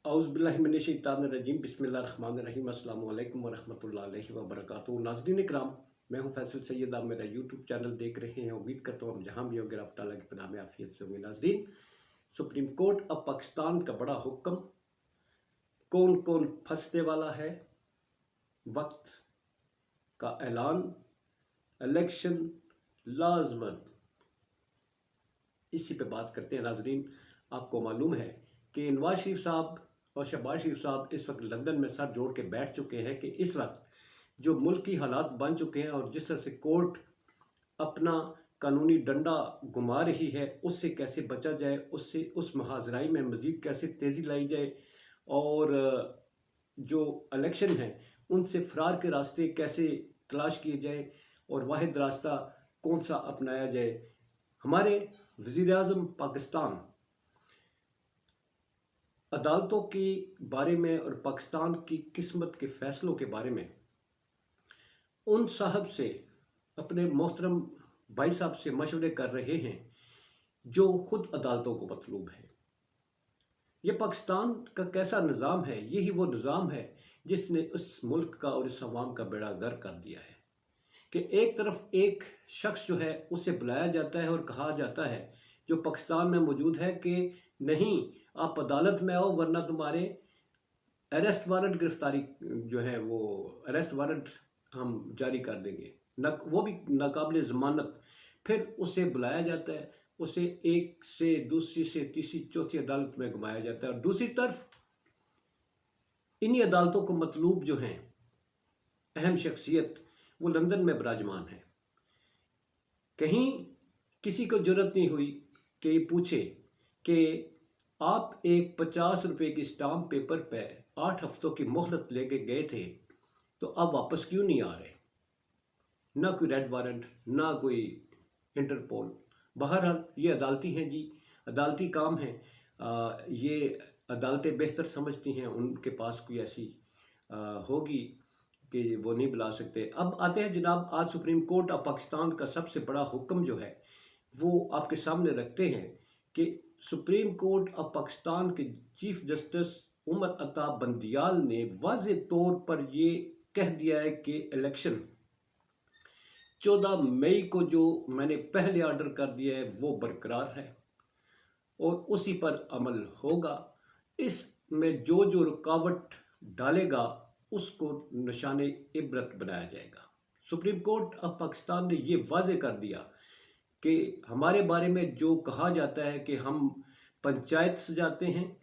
औज़ुबिल्लाहिमिनश्शैतानिर्रजीम बिस्मिल्लाहिर्रहमानिर्रहीम अस्सलामु अलैकुम वरहमतुल्लाहि वबरकातुहू। नाज़रीन इकराम, मैं हूँ फैसल सैयद। आप मेरा यूट्यूब चैनल देख रहे हैं। उम्मीद करता हूँ हम जहाँ भी होंगे, रब ताला की पनाह में आफियत से होंगे। नाज़रीन, सुप्रीम कोर्ट अब पाकिस्तान का बड़ा हुक्म, कौन कौन फंसने वाला है, वक्त का ऐलान, इलेक्शन लाजमन, इसी पे बात करते हैं। नाज़रीन, आपको मालूम है कि नवाज शरीफ साहब और शहबाज शरीफ साहब इस वक्त लंदन में सर जोड़ के बैठ चुके हैं कि इस वक्त जो मुल्क की हालात बन चुके हैं और जिस तरह से कोर्ट अपना कानूनी डंडा घुमा रही है, उससे कैसे बचा जाए, उससे उस महाजराई में मज़ीद कैसे तेज़ी लाई जाए और जो इलेक्शन है उनसे फ़रार के रास्ते कैसे तलाश किए जाए और वाहिद रास्ता कौन सा अपनाया जाए। हमारे वज़ीर आज़म पाकिस्तान अदालतों के बारे में और पाकिस्तान की किस्मत के फ़ैसलों के बारे में उन साहब से, अपने मोहतरम भाई साहब से मशवरे कर रहे हैं जो ख़ुद अदालतों को मतलूब है। ये पाकिस्तान का कैसा निज़ाम है? यही वो निज़ाम है जिसने उस मुल्क का और इस अवाम का बेड़ा गर्क कर दिया है कि एक तरफ एक शख्स जो है उसे बुलाया जाता है और कहा जाता है, जो पाकिस्तान में मौजूद है, कि नहीं, आप अदालत में आओ वरना तुम्हारे अरेस्ट वारंट, गिरफ्तारी जो है वो अरेस्ट वारंट हम जारी कर देंगे, न वो भी नाकाबिल ज़मानत। फिर उसे बुलाया जाता है, उसे एक से दूसरी से तीसरी चौथी अदालत में घुमाया जाता है और दूसरी तरफ इन्हीं अदालतों को मतलूब जो हैं अहम शख्सियत, वो लंदन में विराजमान है। कहीं किसी को जरूरत नहीं हुई कि ये पूछे कि आप एक 50 रुपए की स्टाम्प पेपर पे 8 हफ्तों की मोहलत लेके गए थे, तो अब वापस क्यों नहीं आ रहे? ना कोई रेड वारंट, ना कोई इंटरपोल। बहरहाल ये अदालती हैं जी, अदालती काम है। ये अदालतें बेहतर समझती हैं, उनके पास कोई ऐसी होगी कि वो नहीं बुला सकते। अब आते हैं जनाब, आज सुप्रीम कोर्ट ऑफ पाकिस्तान का सबसे बड़ा हुक्म जो है वो आपके सामने रखते हैं कि सुप्रीम कोर्ट ऑफ पाकिस्तान के चीफ जस्टिस उमर अता बंदियाल ने वाज़ेह तौर पर ये कह दिया है कि इलेक्शन 14 मई को जो मैंने पहले ऑर्डर कर दिया है वो बरकरार है और उसी पर अमल होगा। इसमें जो जो रुकावट डालेगा उसको निशाने इबरत बनाया जाएगा। सुप्रीम कोर्ट ऑफ पाकिस्तान ने ये वाज़ेह कर दिया कि हमारे बारे में जो कहा जाता है कि हम पंचायत सजाते हैं,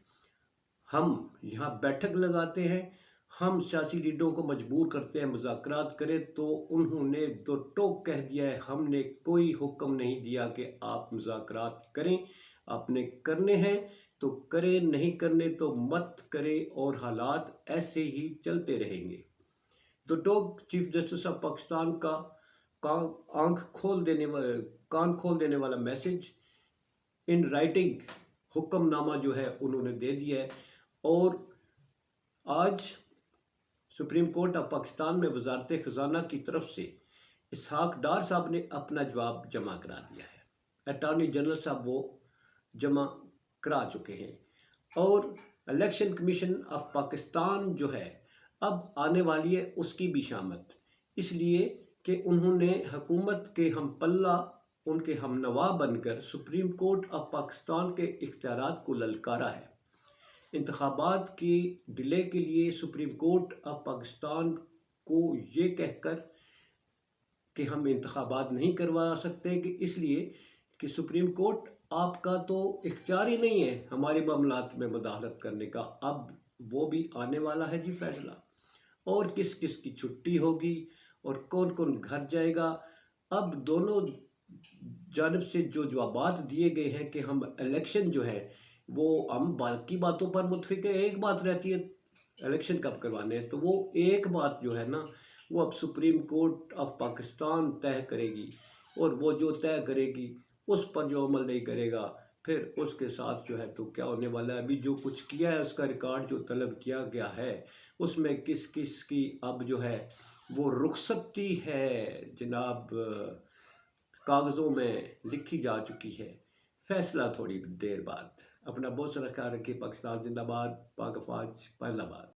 हम यहाँ बैठक लगाते हैं, हम सियासी लीडरों को मजबूर करते हैं मुज़ाकरात करें, तो उन्होंने दो टोक कह दिया है, हमने कोई हुक्म नहीं दिया कि आप मुज़ाकरात करें। आपने करने हैं तो करें, नहीं करने तो मत करें और हालात ऐसे ही चलते रहेंगे। दो टोक चीफ जस्टिस ऑफ पाकिस्तान का कान खोल देने वाला मैसेज इन राइटिंग हुक्मनामा जो है उन्होंने दे दिया है। और आज सुप्रीम कोर्ट ऑफ पाकिस्तान में वजारत ख़जाना की तरफ से इसहाक डार साहब ने अपना जवाब जमा करा दिया है। अटॉर्नी जनरल साहब वो जमा करा चुके हैं और इलेक्शन कमीशन ऑफ पाकिस्तान जो है अब आने वाली है, उसकी भी शामत, इसलिए कि उन्होंने हुकूमत के हम पल्ला, उनके हम नवा बनकर सुप्रीम कोर्ट ऑफ पाकिस्तान के इख्तियारात को ललकारा है। इंतखाबात की डिले के लिए सुप्रीम कोर्ट ऑफ पाकिस्तान को ये कहकर कि हम इंतखाबात नहीं करवा सकते, कि इसलिए कि सुप्रीम कोर्ट आपका तो इख्तियार ही नहीं है हमारे मामलात में मुदाखलत करने का। अब वो भी आने वाला है जी फैसला, और किस किस की छुट्टी होगी और कौन कौन घर जाएगा। अब दोनों जानब से जो जवाबात दिए गए हैं कि हम इलेक्शन जो है वो हम बाकी बातों पर मुतफिक है, एक बात रहती है इलेक्शन कब करवाने हैं, तो वो एक बात जो है ना वो अब सुप्रीम कोर्ट ऑफ पाकिस्तान तय करेगी और वो जो तय करेगी उस पर जो अमल नहीं करेगा फिर उसके साथ जो है तो क्या होने वाला है। अभी जो कुछ किया है उसका रिकॉर्ड जो तलब किया गया है उसमें किस किस की अब जो है वो रुखसती है जनाब, कागज़ों में लिखी जा चुकी है। फैसला थोड़ी देर बाद। अपना बहुत सारा ख्याल रखिए। पाकिस्तान जिंदाबाद, पाक अफवाज जिंदाबाद।